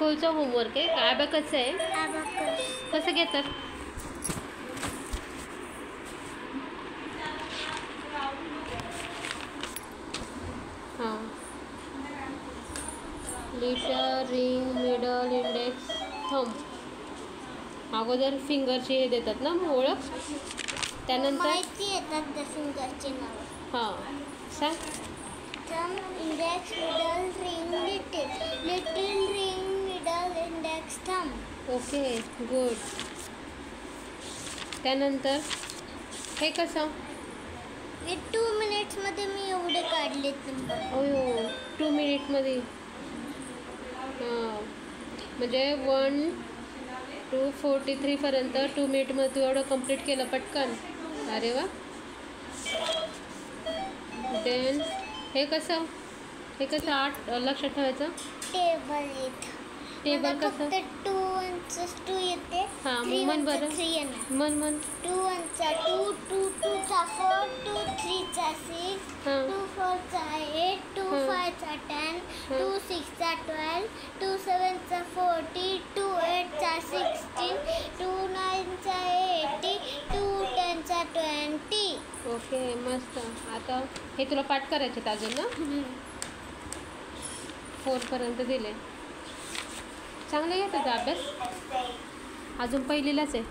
स्कूलचा homework आहे का? अबॅकसचं आहे. कसं घेतात? हां, litre, ring, middle, index, thumb. अगोदर फिंगरची हे देतात ना मग ओळख. त्यानंतर माहिती येतात त्या फिंगरचे नाव. हां, सांग. Thumb, index, middle, ring, little. Little, ring, middle, index, thumb. Okay, good. त्यानंतर हे कसं? 2 मिनिट्समध्ये मी एवढे काढलेत नंबर. हो, 2 मिनिटमध्ये. हां, म्हणजे 1 to 43 पर्यंत 2 मिनिटमध्ये तू एवढं कंप्लीट केलं पटकन. अरे वा. देन हे कसं? 8 लक्षात ठेवायचं. टेबल येत. टेबल कसं? फक्त 2 1 2 येते. हां, 3 मन 1 बरं. 3 येणार. मन 2 1 2 2 2 4 2 3 6 हां 2 4 8 2 5 10 2 6 12 2 7 40 2 8 16 2 9 80 2 10 20. ओके, मस्त. आता हे तुला पाठ करायचे अजून ना. 4 पर्यंत दिले. चांगलं आहे तुझा अभ्यास. अजून पहिलीलाच आहे.